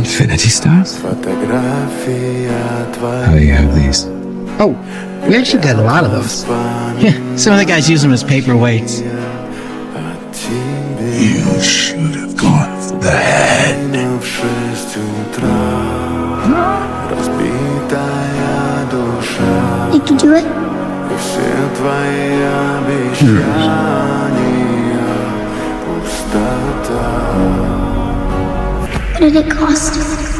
Infinity Stones? How do you have these? Oh, we actually got a lot of those. Yeah, some of the guys use them as paperweights. You should have gone for the head. Did you do it? What did it cost?